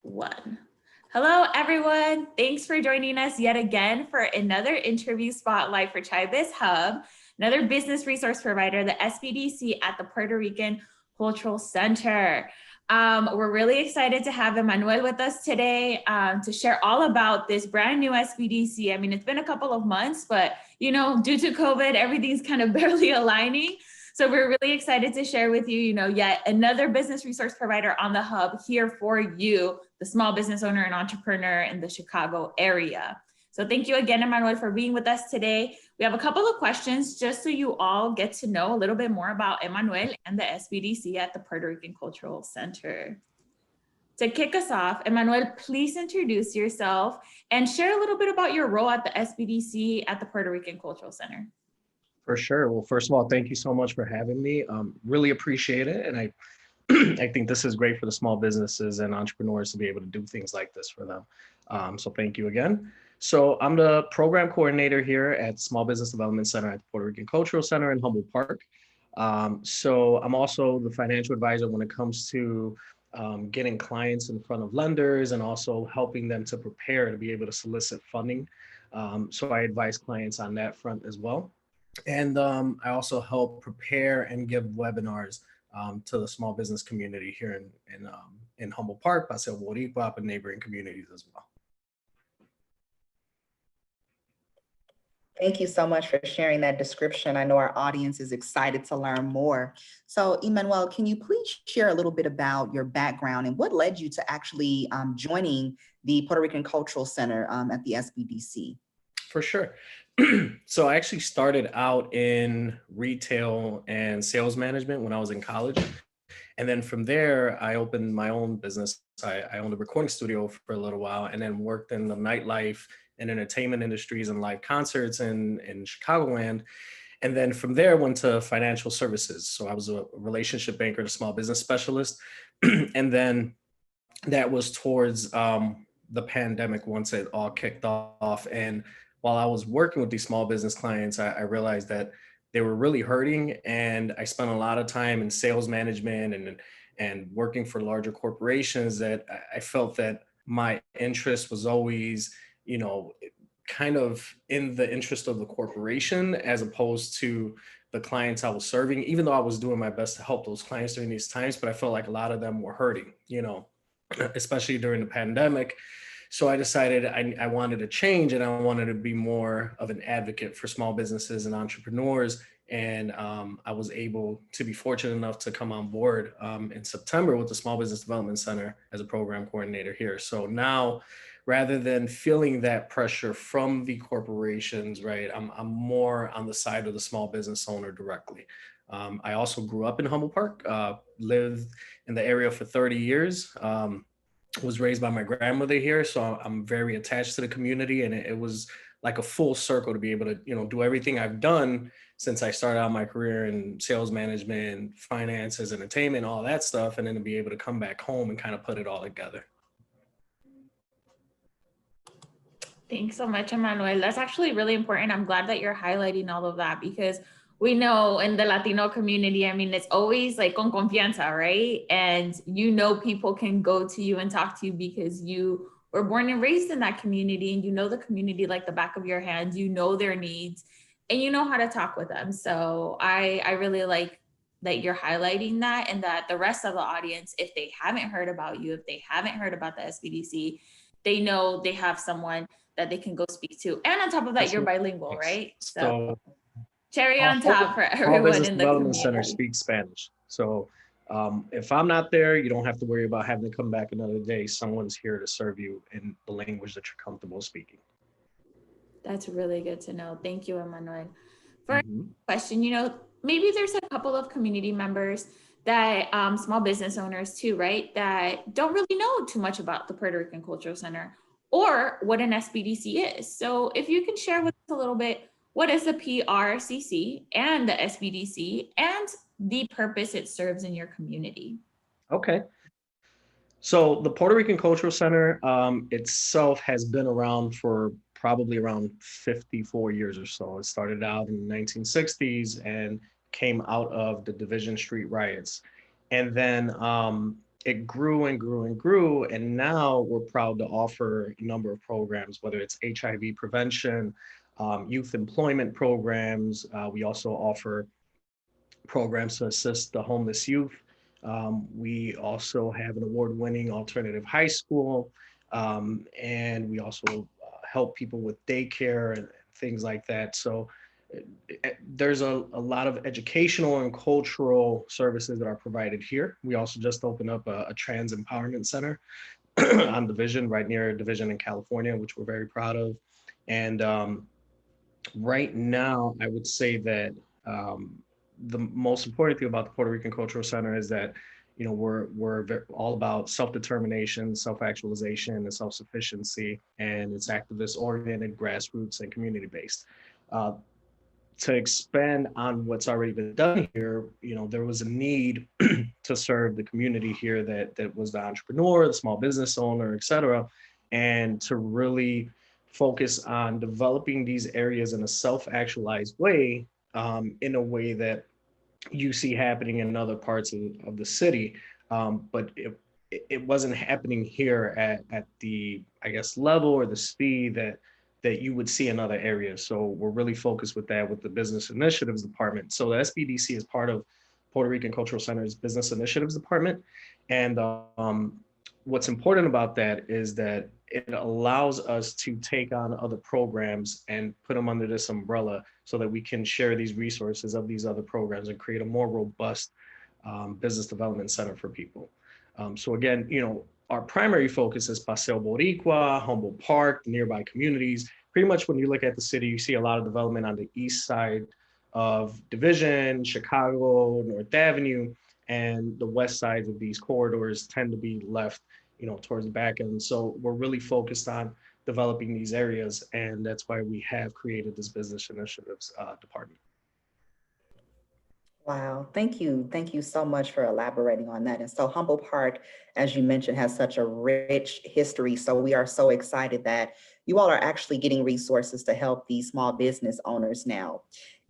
One. Hello, everyone. Thanks for joining us yet again for another interview spotlight for ChiBizHub, another business resource provider, the SBDC at the Puerto Rican Cultural Center. We're really excited to have Emmanuel with us today to share all about this brand new SBDC. I mean, it's been a couple of months, but due to COVID, everything's kind of barely aligning. So we're really excited to share with you, yet another business resource provider on the hub here for you, the small business owner and entrepreneur in the Chicago area. So thank you again, Emmanuel, for being with us today. We have a couple of questions just so you all get to know a little bit more about Emmanuel and the SBDC at the Puerto Rican Cultural Center. To kick us off, Emmanuel, please introduce yourself and share a little bit about your role at the SBDC at the Puerto Rican Cultural Center. For sure. Well, first of all, thank you so much for having me. Really appreciate it. And I think this is great for the small businesses and entrepreneurs to be able to do things like this for them. So thank you again. So I'm the program coordinator here at Small Business Development Center at the Puerto Rican Cultural Center in Humboldt Park. So I'm also the financial advisor when it comes to getting clients in front of lenders and also helping them to prepare to be able to solicit funding. So I advise clients on that front as well. And I also help prepare and give webinars to the small business community here in Humboldt Park, Paseo Boricua, and neighboring communities as well. Thank you so much for sharing that description. I know our audience is excited to learn more. So Emmanuel, can you please share a little bit about your background and what led you to actually joining the Puerto Rican Cultural Center at the SBDC? For sure. So I actually started out in retail and sales management when I was in college. And then from there, I opened my own business. I owned a recording studio for a little while and then worked in the nightlife and entertainment industries and live concerts in Chicagoland. And then from there, went to financial services. So I was a relationship banker and a small business specialist. And then that was towards the pandemic once it all kicked off. And while I was working with these small business clients, I realized that they were really hurting. And I spent a lot of time in sales management and working for larger corporations that I felt that my interest was always, kind of in the interest of the corporation as opposed to the clients I was serving, even though I was doing my best to help those clients during these times. But I felt like a lot of them were hurting, especially during the pandemic. So I decided I wanted to change and I wanted to be more of an advocate for small businesses and entrepreneurs. And I was able to be fortunate enough to come on board in September with the Small Business Development Center as a program coordinator here. So now, rather than feeling that pressure from the corporations, right, I'm more on the side of the small business owner directly. I also grew up in Humboldt Park, lived in the area for 30 years. Was raised by my grandmother here, so I'm very attached to the community, and it was like a full circle to be able to, do everything I've done since I started out my career in sales management, finances, entertainment, all that stuff, and then to be able to come back home and kind of put it all together. Thanks so much, Emmanuel. That's actually really important. I'm glad that you're highlighting all of that because we know in the Latino community, I mean, it's always like con confianza, right? And people can go to you and talk to you because you were born and raised in that community and you know the community like the back of your hand, you know their needs and you know how to talk with them. So I really like that you're highlighting that and that the rest of the audience, if they haven't heard about you, if they haven't heard about the SBDC, they know they have someone that they can go speak to. And on top of that, you're bilingual, right? So cherry on top for everyone in the Development community. Center speaks Spanish. So if I'm not there, you don't have to worry about having to come back another day. Someone's here to serve you in the language that you're comfortable speaking. That's really good to know. Thank you, Emmanuel. For a question, maybe there's a couple of community members that small business owners too, right? That don't really know too much about the Puerto Rican Cultural Center or what an SBDC is. So if you can share with us a little bit, what is the PRCC and the SBDC and the purpose it serves in your community? Okay. So the Puerto Rican Cultural Center itself has been around for probably around 54 years or so. It started out in the 1960s and came out of the Division Street riots. And then it grew and grew and grew. And now we're proud to offer a number of programs, whether it's HIV prevention, youth employment programs. We also offer programs to assist the homeless youth. We also have an award-winning alternative high school, and we also help people with daycare and things like that. So there's a lot of educational and cultural services that are provided here. We also just opened up a trans empowerment center on Division, right near Division in California, which we're very proud of. And right now, I would say that the most important thing about the Puerto Rican Cultural Center is that, you know, we're all about self-determination, self-actualization, and self-sufficiency, and it's activist-oriented, grassroots, and community-based. Uh, to expand on what's already been done here, you know, there was a need to serve the community here that was the entrepreneur, the small business owner, et cetera, and to really focus on developing these areas in a self-actualized way, in a way that you see happening in other parts of the city. But it wasn't happening here at the, I guess, level or the speed that you would see in other areas. So we're really focused with that with the Business Initiatives Department. So the SBDC is part of Puerto Rican Cultural Center's Business Initiatives Department. And what's important about that is that it allows us to take on other programs and put them under this umbrella so that we can share these resources of these other programs and create a more robust business development center for people. So again, you know, our primary focus is Paseo Boricua, Humboldt Park, nearby communities. Pretty much when you look at the city, you see a lot of development on the east side of Division, Chicago, North Avenue, and the west sides of these corridors tend to be left, you know, towards the back end. So we're really focused on developing these areas, and that's why we have created this business initiatives department. Wow, thank you. Thank you so much for elaborating on that. And so Humboldt Park, as you mentioned, has such a rich history. So we are so excited that you all are actually getting resources to help these small business owners now.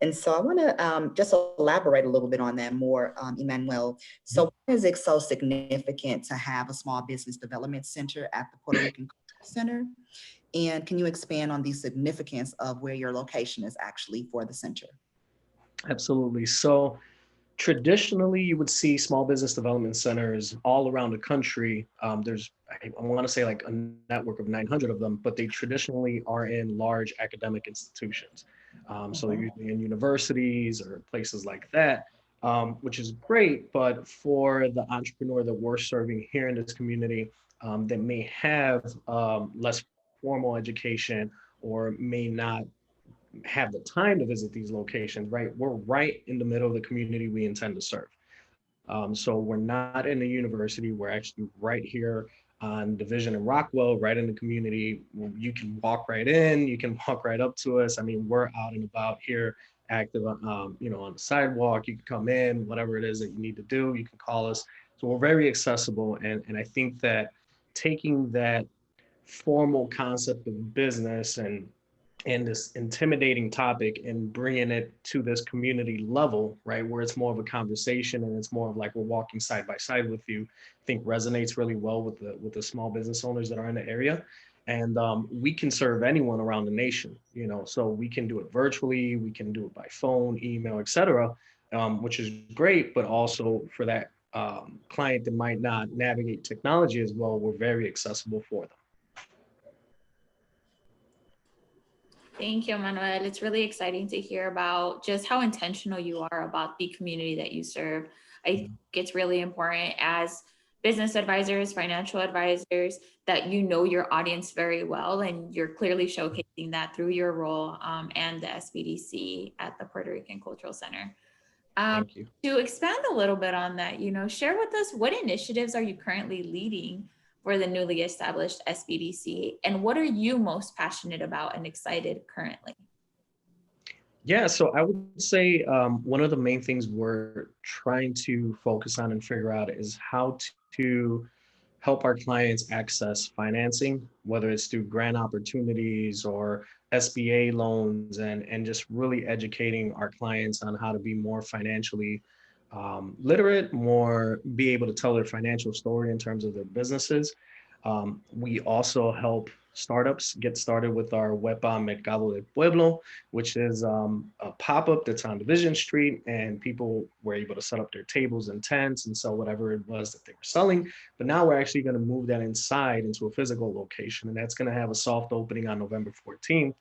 And so I want to just elaborate a little bit on that more, Emmanuel. So why is it so significant to have a small business development center at the Puerto Rican Cultural Center? And can you expand on the significance of where your location is actually for the center? Absolutely. So traditionally, you would see small business development centers all around the country. I want to say like a network of 900 of them, but they traditionally are in large academic institutions. So they're usually in universities or places like that, which is great. But for the entrepreneur that we're serving here in this community, that may have less formal education or may not have the time to visit these locations, right? We're right in the middle of the community we intend to serve. So we're not in a university. We're actually right here on Division and Rockwell, right in the community. You can walk right in. You can walk right up to us. I mean, we're out and about here, active, you know, on the sidewalk. You can come in, whatever it is that you need to do. You can call us. So we're very accessible, and I think that taking that formal concept of business and this intimidating topic and bringing it to this community level, right, where it's more of a conversation and it's more of like we're walking side by side with you, I think resonates really well with the small business owners that are in the area. And we can serve anyone around the nation, you know, so we can do it virtually, we can do it by phone, email, etc., which is great, but also for that client that might not navigate technology as well, we're very accessible for them. Thank you, Manuel. It's really exciting to hear about just how intentional you are about the community that you serve. I think it's really important as business advisors, financial advisors, that you know your audience very well, and you're clearly showcasing that through your role and the SBDC at the Puerto Rican Cultural Center. Thank you. To expand a little bit on that, you know, share with us what initiatives are you currently leading for the newly established SBDC, and what are you most passionate about and excited currently? Yeah, so I would say one of the main things we're trying to focus on and figure out is how to help our clients access financing, whether it's through grant opportunities or SBA loans, and just really educating our clients on how to be more financially literate, more be able to tell their financial story in terms of their businesses. We also help startups get started with our Wepa Mercado del Pueblo, which is a pop-up that's on Division Street, and people were able to set up their tables and tents and sell whatever it was that they were selling. But now we're actually going to move that inside into a physical location, and that's going to have a soft opening on November 14th.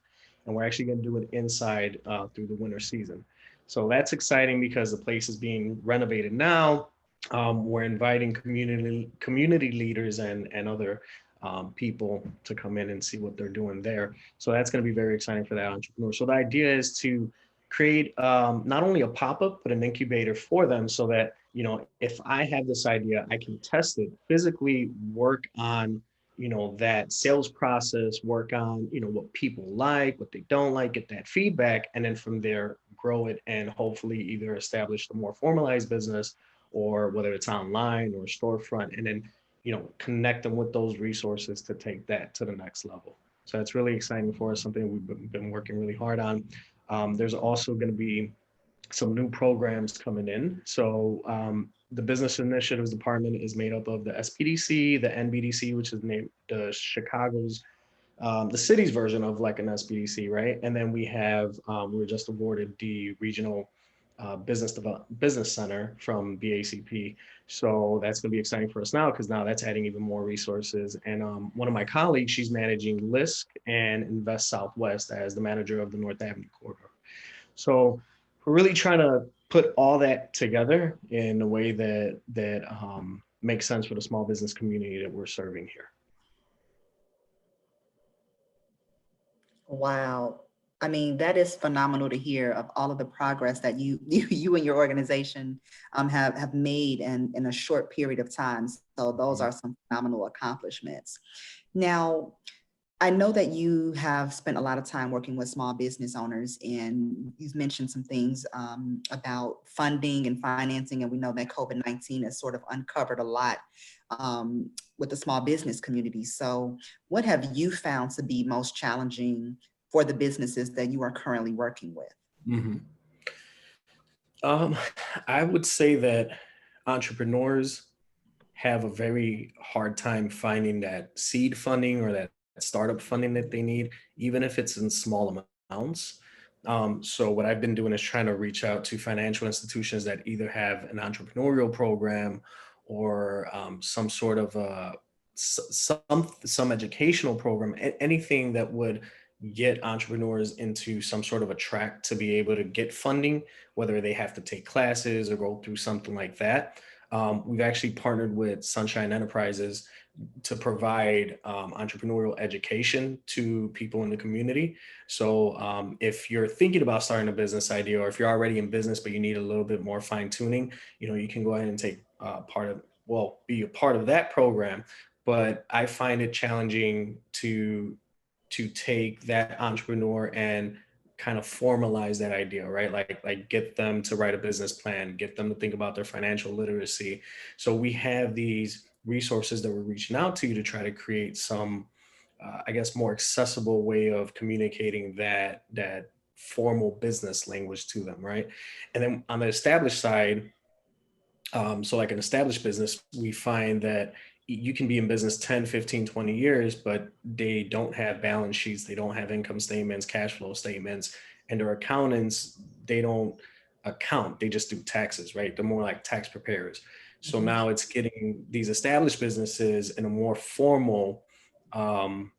And we're actually going to do it inside through the winter season. So that's exciting because the place is being renovated now. We're inviting community leaders and other people to come in and see what they're doing there. So that's going to be very exciting for that entrepreneur. So the idea is to create not only a pop-up but an incubator for them, so that if I have this idea, I can test it physically, work on that sales process, work on what people like, what they don't like, get that feedback, and then from there grow it and hopefully either establish a more formalized business, or whether it's online or storefront, and then connect them with those resources to take that to the next level. So that's really exciting for us, something we've been working really hard on. There's also going to be some new programs coming in. So the Business Initiatives Department is made up of the SPDC, the NBDC, which is named the Chicago's, the city's version of like an SBDC, right? And then we were just awarded the regional business center from BACP. So that's going to be exciting for us now, because now that's adding even more resources. And one of my colleagues, she's managing LISC and Invest Southwest as the manager of the North Avenue corridor. So we're really trying to put all that together in a way that makes sense for the small business community that we're serving here. Wow. I mean, that is phenomenal to hear, of all of the progress that you and your organization have made in a short period of time. So those are some phenomenal accomplishments. Now, I know that you have spent a lot of time working with small business owners, and you've mentioned some things about funding and financing, and we know that COVID-19 has sort of uncovered a lot with the small business community. So what have you found to be most challenging for the businesses that you are currently working with? Mm-hmm. I would say that entrepreneurs have a very hard time finding that seed funding or that startup funding that they need, even if it's in small amounts. So what I've been doing is trying to reach out to financial institutions that either have an entrepreneurial program or some sort of some educational program, anything that would get entrepreneurs into some sort of a track to be able to get funding, whether they have to take classes or go through something like that. We've actually partnered with Sunshine Enterprises to provide entrepreneurial education to people in the community. So if you're thinking about starting a business idea, or if you're already in business but you need a little bit more fine tuning, you can go ahead and take be a part of that program. But I find it challenging to take that entrepreneur and kind of formalize that idea, right? Like get them to write a business plan, get them to think about their financial literacy. So we have these resources that we're reaching out to try to create some, I guess, more accessible way of communicating that formal business language to them, right? And then on the established side, so like an established business, we find that you can be in business 10, 15, 20 years, but they don't have balance sheets, they don't have income statements, cash flow statements, and their accountants, they don't account, they just do taxes, right? They're more like tax preparers. So now it's getting these established businesses in a more formal, to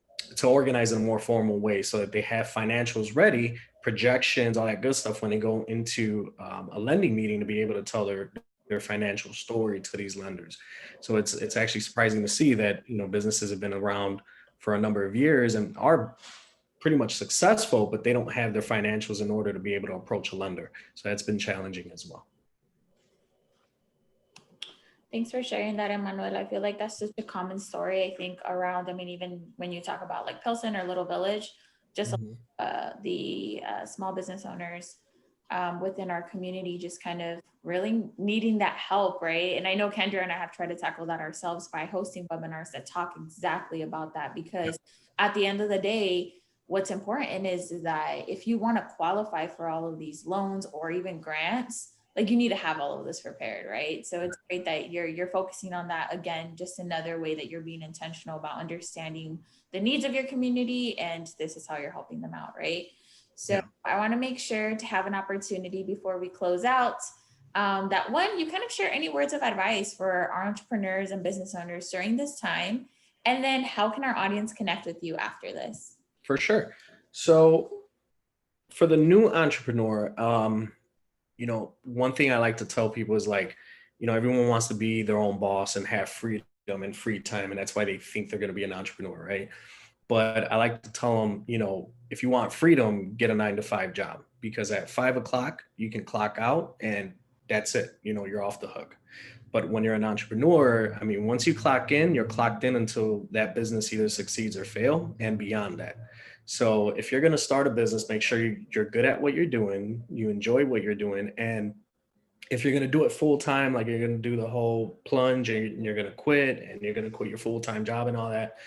organize in a more formal way so that they have financials ready, projections, all that good stuff when they go into a lending meeting, to be able to tell their financial story to these lenders. So it's actually surprising to see that businesses have been around for a number of years and are pretty much successful, but they don't have their financials in order to be able to approach a lender. So that's been challenging as well. Thanks for sharing that, Emmanuel. I feel like that's such a common story, I think, around, I mean, even when you talk about like Pilsen or Little Village, just the small business owners within our community just kind of really needing that help, right? And I know Kendra and I have tried to tackle that ourselves by hosting webinars that talk exactly about that, because at the end of the day, what's important is that if you want to qualify for all of these loans or even grants, like you need to have all of this prepared, right? So it's great that you're focusing on that. Again, just another way that you're being intentional about understanding the needs of your community, and this is how you're helping them out, right? So Yeah. I want to make sure to have an opportunity before we close out, that one, you kind of share any words of advice for our entrepreneurs and business owners during this time, and then how can our audience connect with you after this? For sure. So for the new entrepreneur, one thing I like to tell people is like, everyone wants to be their own boss and have freedom and free time. And that's why they think they're going to be an entrepreneur, right? But I like to tell them, if you want freedom, get a 9 to 5 job, because at 5 o'clock, you can clock out and that's it. You're off the hook. But when you're an entrepreneur, I mean, once you clock in, you're clocked in until that business either succeeds or fail and beyond that. So if you're going to start a business, make sure you're good at what you're doing, you enjoy what you're doing. And if you're going to do it full time, like you're going to do the whole plunge and you're going to quit and you're going to quit your full time job and all that,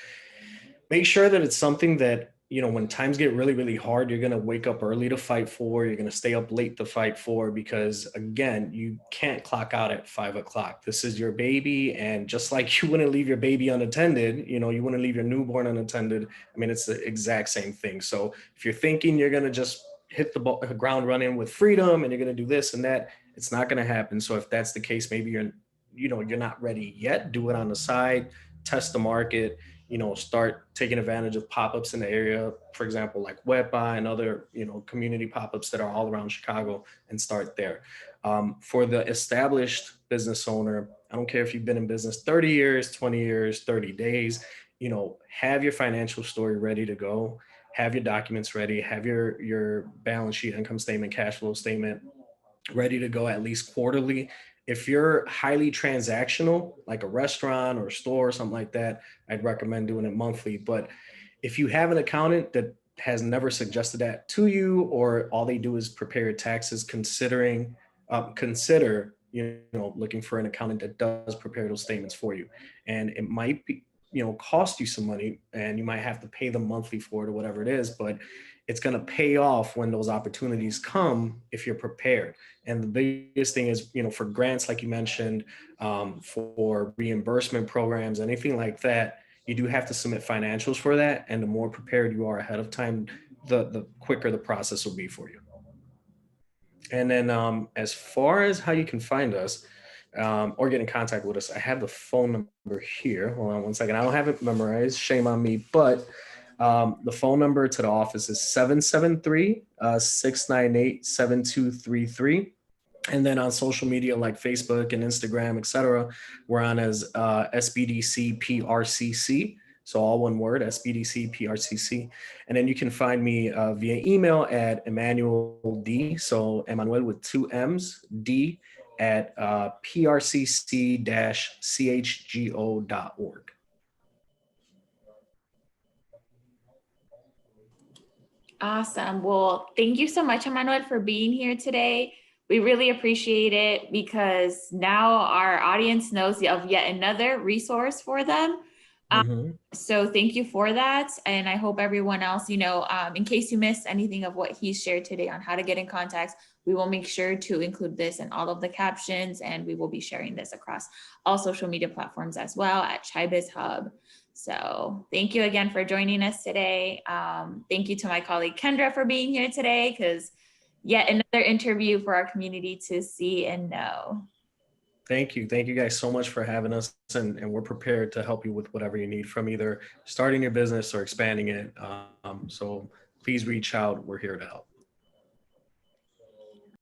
make sure that it's something that, when times get really, really hard, you're going to wake up early to fight for, you're going to stay up late to fight for, because again, you can't clock out at 5 o'clock. This is your baby. And just like you wouldn't leave your baby unattended, you wouldn't leave your newborn unattended. I mean, it's the exact same thing. So if you're thinking you're going to just hit the ground running with freedom and you're going to do this and that, it's not going to happen. So if that's the case, maybe you're not ready yet. Do it on the side, test the market, start taking advantage of pop-ups in the area, for example, like Wet Buy and other, community pop-ups that are all around Chicago, and start there. For the established business owner, I don't care if you've been in business 30 years, 20 years, 30 days, have your financial story ready to go, have your documents ready, have your balance sheet, income statement, cash flow statement ready to go at least quarterly. If you're highly transactional, like a restaurant or a store or something like that, I'd recommend doing it monthly. But if you have an accountant that has never suggested that to you, or all they do is prepare your taxes, consider looking for an accountant that does prepare those statements for you. And it might be, cost you some money, and you might have to pay them monthly for it or whatever it is, but it's going to pay off when those opportunities come if you're prepared. And the biggest thing is, for grants, like you mentioned, for reimbursement programs, anything like that, you do have to submit financials for that. And the more prepared you are ahead of time, the quicker the process will be for you. And then as far as how you can find us, or get in contact with us, I have the phone number here. Hold on one second. I don't have it memorized. Shame on me. But the phone number to the office is 773-698-7233. And then on social media like Facebook and Instagram, etc., we're on as SBDC PRCC. So all one word, SBDC PRCC. And then you can find me via email at Emmanuel D. So Emmanuel with 2 M's, D at prcc-chgo.org. Awesome. Well, thank you so much, Emmanuel, for being here today. We really appreciate it, because now our audience knows of yet another resource for them. Mm-hmm. So thank you for that. And I hope everyone else, in case you missed anything of what he shared today on how to get in contact, we will make sure to include this in all of the captions, and we will be sharing this across all social media platforms as well at ChiBizHub. So thank you again for joining us today. Thank you to my colleague Kendra for being here today, because yet another interview for our community to see and know. Thank you. Thank you guys so much for having us. And we're prepared to help you with whatever you need from either starting your business or expanding it. So please reach out. We're here to help.